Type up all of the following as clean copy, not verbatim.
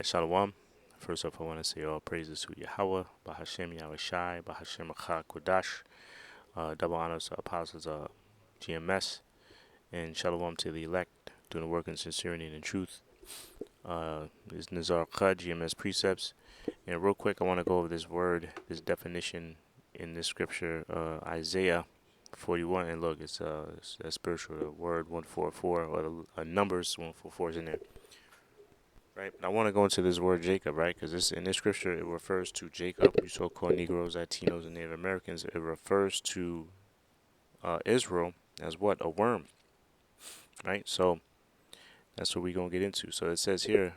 Shalawam. First off, I want to say all praises to Yahawah, bahasham Yahawashi, bahasham Kodash. Double honors to apostles GMS, and Shalawam to the elect, doing the work in sincerity and in truth. Is Nazar Khad, GMS precepts. And real quick, I want to go over this word, this definition in this scripture, Isaiah 41. And look, it's a spiritual word 144, or Numbers 144 is in there. Right, I want to go into this word Jacob, right? Because this in this scripture it refers to Jacob, you so-called Negroes, Latinos, and Native Americans. It refers to Israel as what? A worm, right? So that's what we're gonna get into. So it says here,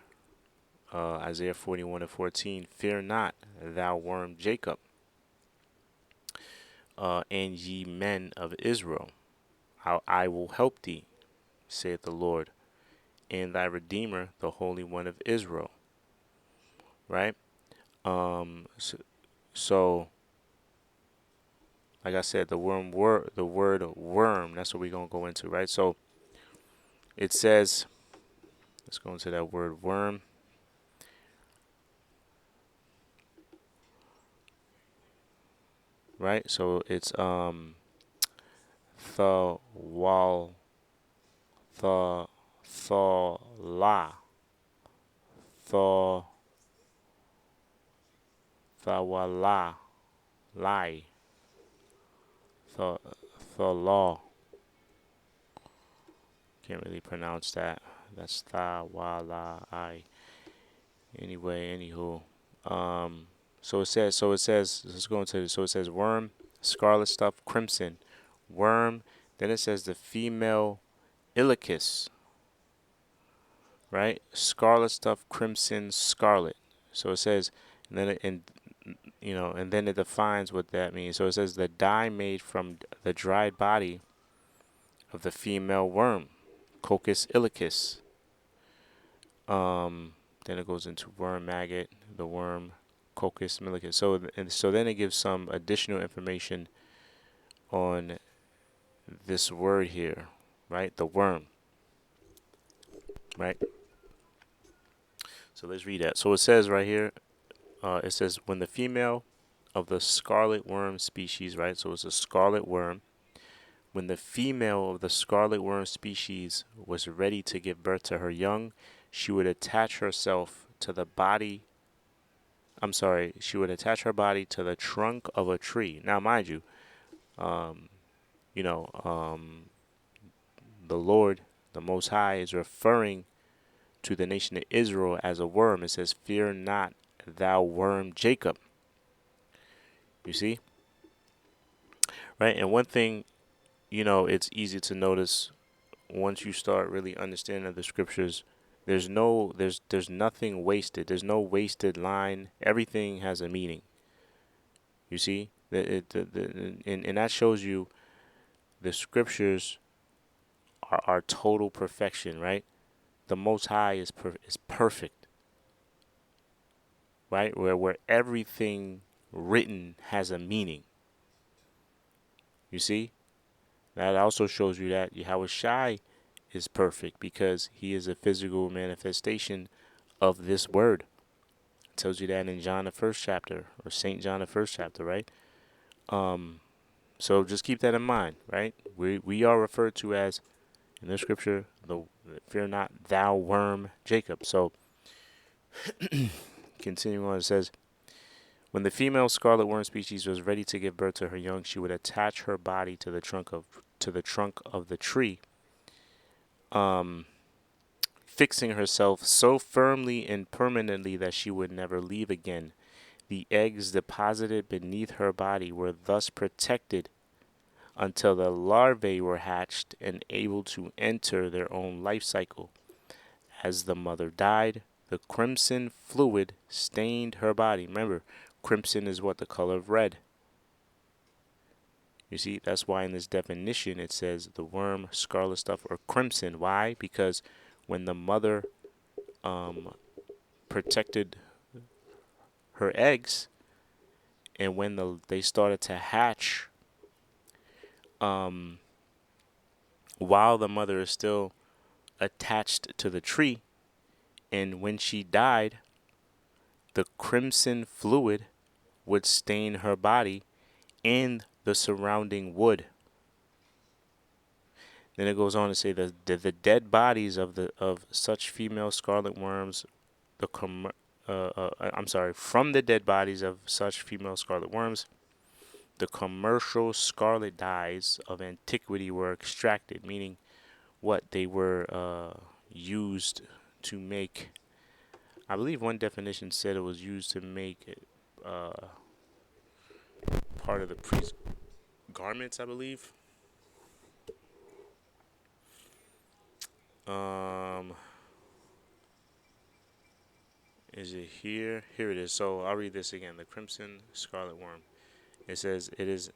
Isaiah 41:14, "Fear not, thou worm Jacob, and ye men of Israel, how I will help thee, saith the Lord, and thy Redeemer, the Holy One of Israel." Right? So like I said, the word worm. That's what we're gonna go into, right? So it says, let's go into that word worm. Right? So it's the wal the la the wala lie the law. Can't really pronounce that. That's the wala I. Anyway, anywho. So it says, let's go into it. So it says worm, scarlet stuff, crimson, worm. Then it says the female ilicis, right? Scarlet stuff, crimson, scarlet. So it says, and then and then it defines what that means. So it says the dye made from the dried body of the female worm, coccus ilicis. Then it goes into worm maggot, the worm, coccus milicus. So then it gives some additional information on this word here, right? The worm, right? So let's read that. So it says right here, it says when the female of the scarlet worm species, right? So it's a scarlet worm. When the female of the scarlet worm species was ready to give birth to her young, she would attach herself to the body. She would attach her body to the trunk of a tree. Now, mind you, um, you know, the Lord, the Most High, is referring to the nation of Israel as a worm. It says, "Fear not, thou worm Jacob." You see, right? And one thing, it's easy to notice once you start really understanding the scriptures. There's nothing wasted. There's no wasted line. Everything has a meaning. You see, and that shows you the scriptures are total perfection, right? The Most High is perfect, right? Where everything written has a meaning. You see, that also shows you that Yahawashi is perfect because he is a physical manifestation of this word. It tells you that in John the first chapter, or Saint John the first chapter, right? So just keep that in mind, right? We are referred to as in the scripture, "Fear not, thou worm Jacob." So continuing on, it says, when the female scarlet worm species was ready to give birth to her young, she would attach her body to the trunk of the tree, fixing herself so firmly and permanently that she would never leave again. The eggs deposited beneath her body were thus protected until the larvae were hatched and able to enter their own life cycle. As the mother died, the crimson fluid stained her body. Remember, crimson is what? The color of red. You see, that's why in this definition it says the worm, scarlet stuff, or crimson. Why? Because when the mother protected her eggs, and when they started to hatch, while the mother is still attached to the tree, and when she died, the crimson fluid would stain her body and the surrounding wood. Then it goes on to say that the dead bodies of such female scarlet worms, from the dead bodies of such female scarlet worms, the commercial scarlet dyes of antiquity were extracted, meaning what they were used to make. I believe one definition said it was used to make uh, part of the priest's garments, I believe. Um, is it here? Here it is. So I'll read this again. The crimson scarlet worm. It says, it is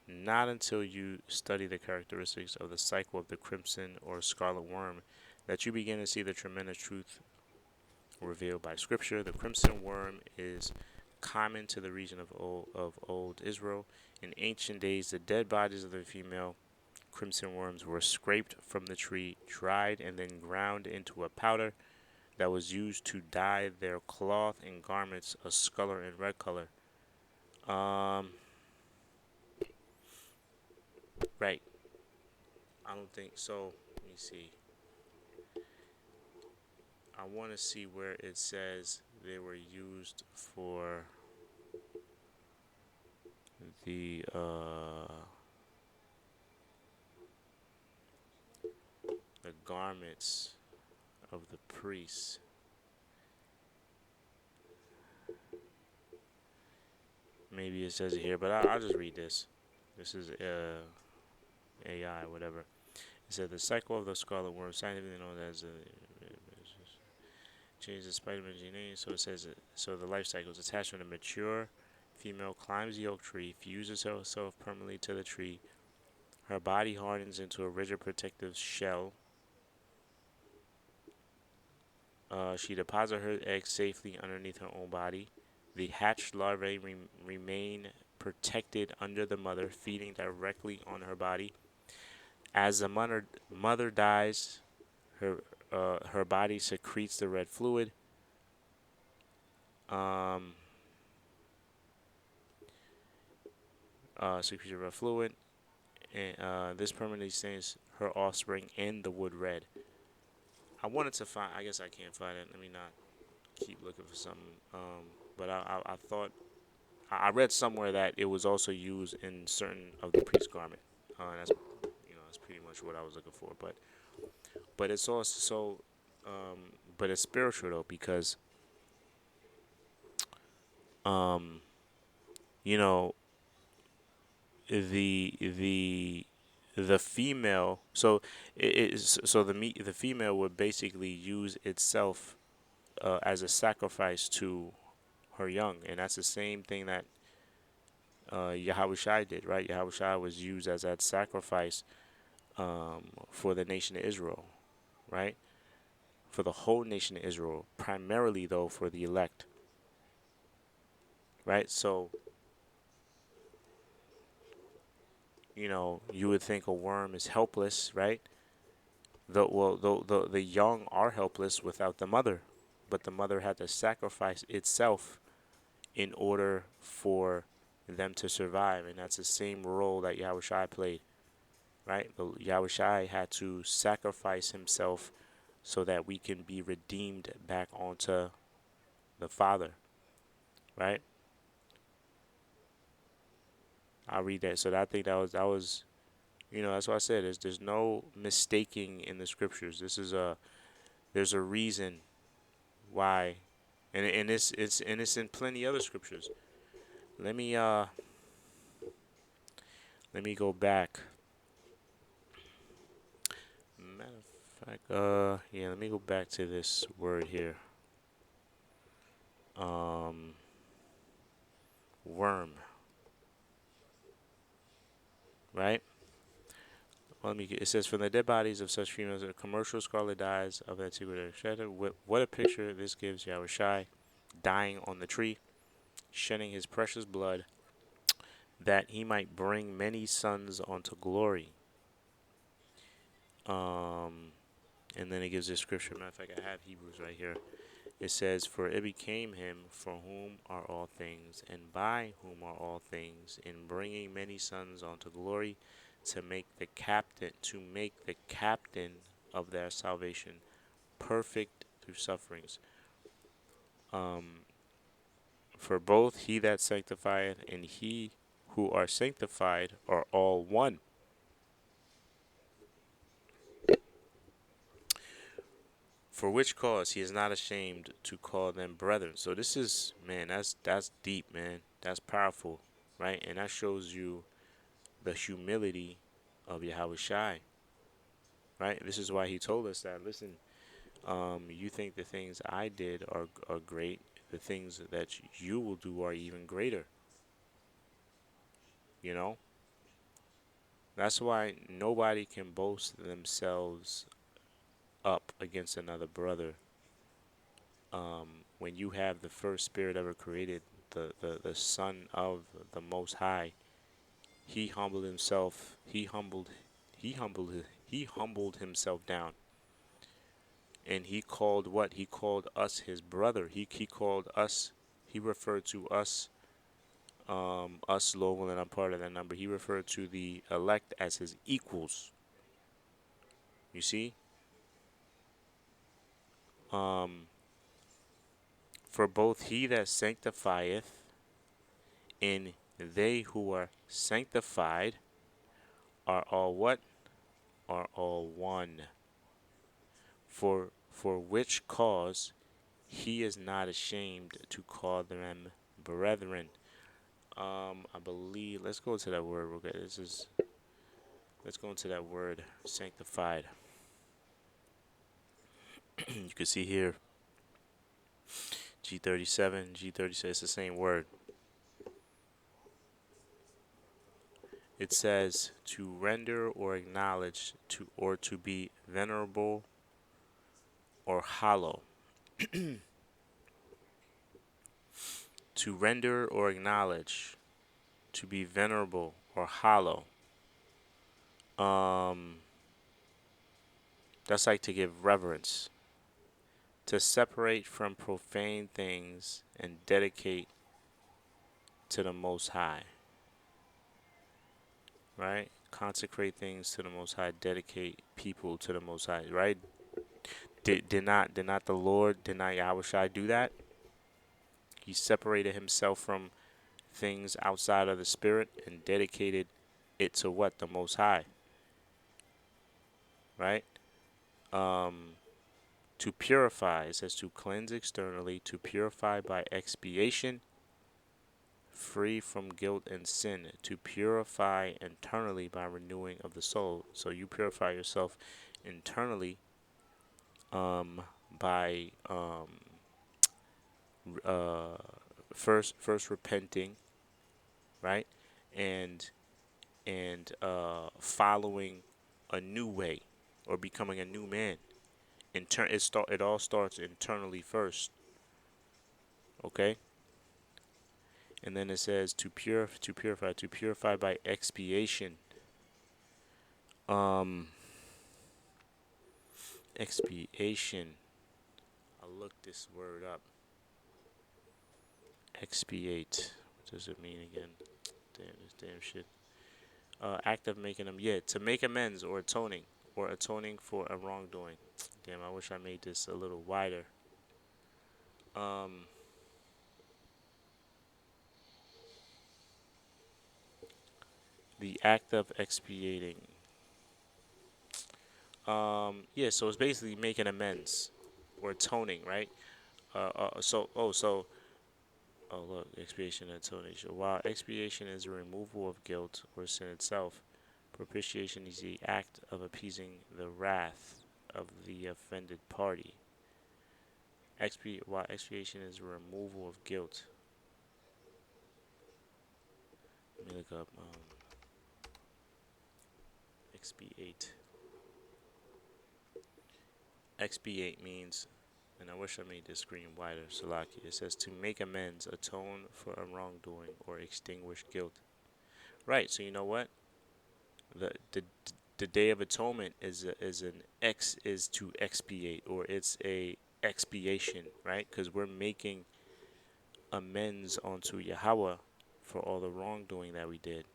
not until you study the characteristics of the cycle of the crimson or scarlet worm that you begin to see the tremendous truth revealed by Scripture. The crimson worm is common to the region of old Israel. In ancient days, the dead bodies of the female crimson worms were scraped from the tree, dried, and then ground into a powder that was used to dye their cloth and garments a scarlet and red color. Right. I don't think so. Let me see. I want to see where it says they were used for the garments of the priests. Maybe it says it here, but I'll just read this. This is AI, whatever. It said the cycle of the scarlet worm, scientifically known as change the Spider-Man gene. So it says so the life cycle is attached when a mature female climbs the oak tree, fuses herself permanently to the tree. Her body hardens into a rigid protective shell. She deposits her eggs safely underneath her own body. The hatched larvae remain protected under the mother, feeding directly on her body. As the mother dies, her body secretes the red fluid. Secretes the red fluid, and this permanently stains her offspring and the wood red. I wanted to find. I guess I can't find it. Let me not keep looking for something. But I thought I read somewhere that it was also used in certain of the priest's garment. That's that's pretty much what I was looking for. But it's also but it's spiritual though because you know the female the female would basically use itself as a sacrifice to her young, and that's the same thing that Yahawashi did, right? Yahawashi was used as that sacrifice for the nation of Israel, right? For the whole nation of Israel, primarily though for the elect, right? So you would think a worm is helpless, right? The young are helpless without the mother, but the mother had to sacrifice itself in order for them to survive, and that's the same role that Yahawashi played, right? Yahawashi had to sacrifice himself so that we can be redeemed back onto the Father, right? I'll read that. So I think that was that's why I said there's no mistaking in the scriptures. There's a reason why, and it's in plenty other scriptures. Let me go back. Matter of fact, yeah, let me go back to this word here. Worm. Right? Well, it says, from the dead bodies of such females, the commercial scarlet dyes of antiquity. What a picture this gives Yahawashi dying on the tree, shedding his precious blood, that he might bring many sons onto glory. And then it gives this scripture. Matter of fact, I have Hebrews right here. It says, "For it became him for whom are all things, and by whom are all things, in bringing many sons unto glory, to make the captain of their salvation perfect through sufferings. Um, for both he that sanctifieth and he who are sanctified are all one. For which cause he is not ashamed to call them brethren." So this is, man, that's deep, man. That's powerful, right? And that shows you the humility of Yahawashi, right? This is why he told us that, listen, you think the things I did are great. The things that you will do are even greater. You know, that's why nobody can boast themselves up against another brother. When you have the first spirit ever created, the Son of the Most High, he humbled himself. He humbled himself down, and he called what? He called us his brother. He called us. He referred to us, us Lowell, and I'm part of that number. He referred to the elect as his equals. You see, um, for both he that sanctifieth and they who are sanctified are all what? Are all one. For which cause he is not ashamed to call them brethren. I believe. Let's go to that word real quick. Let's go into that word sanctified. You can see here G37, G36. It's the same word. It says to render or acknowledge to be venerable or hollow. To render or acknowledge, to be venerable or hollow. That's like to give reverence. To separate from profane things and dedicate to the Most High. Right? Consecrate things to the Most High. Dedicate people to the Most High. Right? Did not the Lord, did not Yahawashi do that? He separated himself from things outside of the Spirit and dedicated it to what? The Most High. Right? To purify, it says to cleanse externally, to purify by expiation, free from guilt and sin, to purify internally by renewing of the soul. So you purify yourself internally by uh, first repenting, right, and following a new way or becoming a new man. It all starts internally first. Okay. And then it says to purify by expiation. Expiation. I'll look this word up. Expiate. What does it mean again? Damn, this damn shit. Act of making them. Yeah, to make amends or atoning for a wrongdoing. Damn, I wish I made this a little wider. The act of expiating. Yeah, so it's basically making amends or atoning, right? Oh, look, expiation and atonation. While expiation is a removal of guilt or sin itself, propitiation is the act of appeasing the wrath of the offended party. While expiation is a removal of guilt. Let me look up expiate. Expiate means, and I wish I made this screen wider, Salaki. It says to make amends, atone for a wrongdoing, or extinguish guilt. Right. So you know what? The Day of Atonement is to expiate, or it's a expiation, right? Because we're making amends unto Yahawah for all the wrongdoing that we did,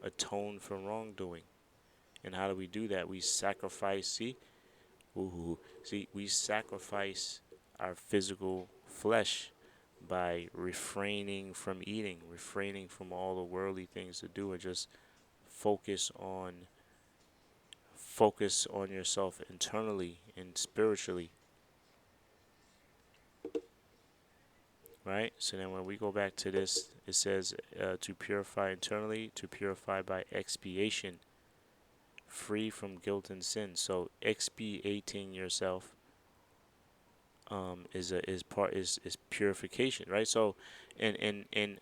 atone for wrongdoing. And how do we do that? We sacrifice, we sacrifice our physical flesh by refraining from eating, refraining from all the worldly things to do, and just focus on yourself internally and spiritually, right? So then when we go back to this, it says to purify internally, to purify by expiation, free from guilt and sin. So expiating yourself is purification, right? So and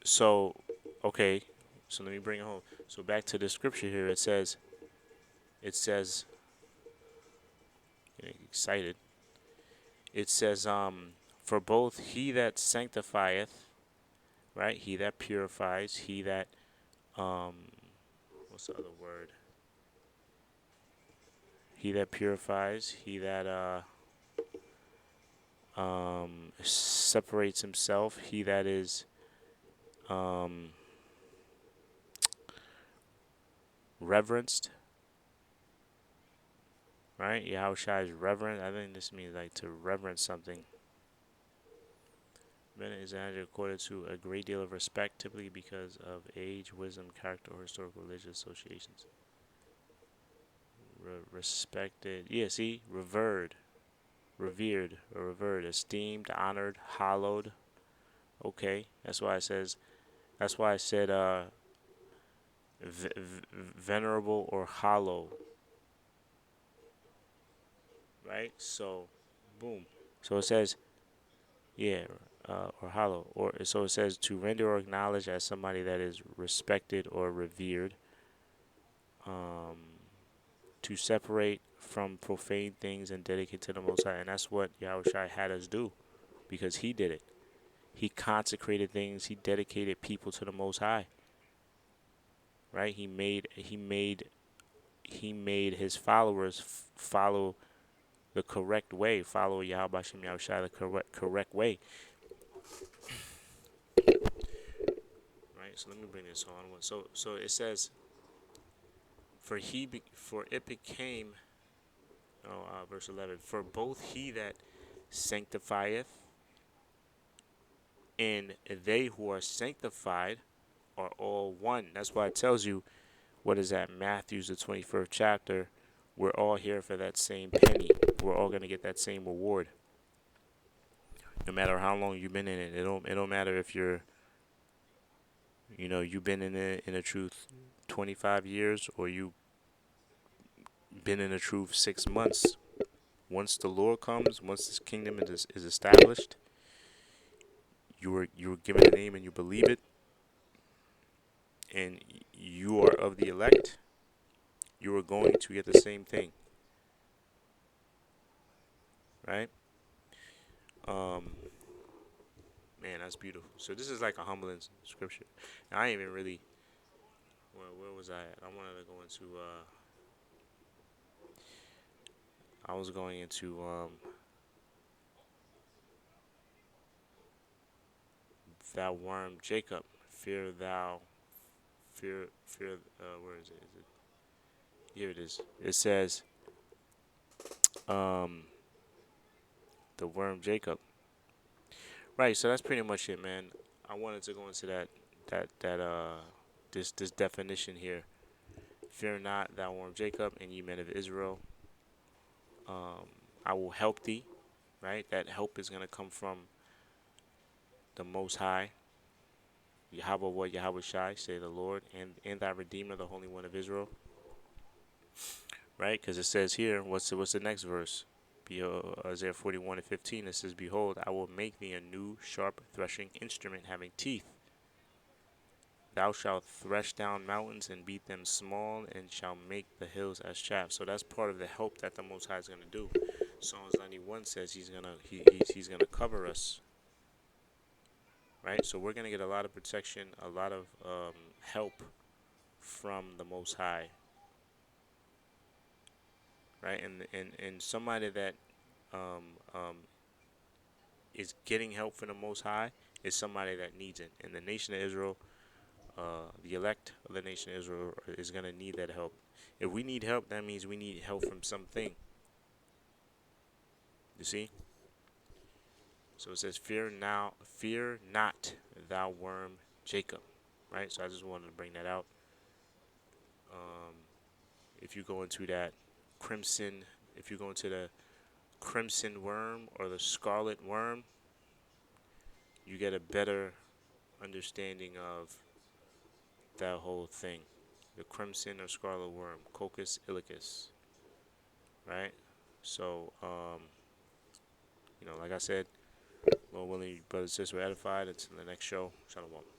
so okay, so let me bring it home. So back to the scripture here, it says getting excited. It says for both he that sanctifieth, right? He that purifies, he that um what's the other word? He that purifies, he that separates himself, he that is um reverenced, right? Yahawashi is reverent. I think this means like to reverence something. Men is accorded to a great deal of respect, typically because of age, wisdom, character, or historical religious associations. Respected, yeah. See, revered, or revered, esteemed, honored, hallowed. Okay, that's why it says. That's why I said venerable or hollow, right? So, boom. So it says, yeah, or hollow, or so it says to render or acknowledge as somebody that is respected or revered. Um, to separate from profane things and dedicate to the Most High, and that's what Yahawashi had us do, because He did it. He consecrated things. He dedicated people to the Most High. Right? He made His followers follow the correct way, follow Yahawashi Yahawashi the correct way. Right. So let me bring this on. So it says, for it became, verse 11. For both he that sanctifieth and they who are sanctified are all one. That's why it tells you, what is that? Matthew's the 21st chapter. We're all here for that same penny. We're all gonna get that same reward. No matter how long you've been in it. It don't matter if you've been in the truth 25 years or you've been in the truth 6 months. Once the Lord comes, once this kingdom is established, you were given a name and you believe it, and you are of the elect. You are going to get the same thing, right? Um, Man, that's beautiful. So this is like a humbling scripture. And I ain't even really. Where was I at? I wanted to go into. I was going into thou worm Jacob, fear thou, fear. Where is it? Here it is. It says, um, the worm Jacob. Right. So that's pretty much it, man. I wanted to go into this definition here. Fear not, thou worm Jacob, and ye men of Israel. Um, I will help thee. Right. That help is gonna come from the Most High, Yahawah, Yahawashi, say the Lord, and thy Redeemer, the Holy One of Israel. Right? Because it says here, what's the next verse? Isaiah 41:15. It says, behold, I will make thee a new sharp threshing instrument having teeth. Thou shalt thresh down mountains and beat them small, and shall make the hills as chaff. So that's part of the help that the Most High is going to do. Psalms 91 says he's gonna cover us. Right? So we're going to get a lot of protection, a lot of help from the Most High. right? And somebody that um, um, is getting help from the Most High is somebody that needs it. And the nation of Israel, the elect of the nation of Israel, is gonna need that help. If we need help, that means we need help from something. You see? So it says, fear not, thou worm Jacob." Right? So I just wanted to bring that out. If you go into that crimson, if you go into the crimson worm or the scarlet worm, you get a better understanding of that whole thing. The crimson or scarlet worm, coccus ilicis. Right? So, like I said, Lord willing, brothers and sisters were edified. Until the next show, shalawam.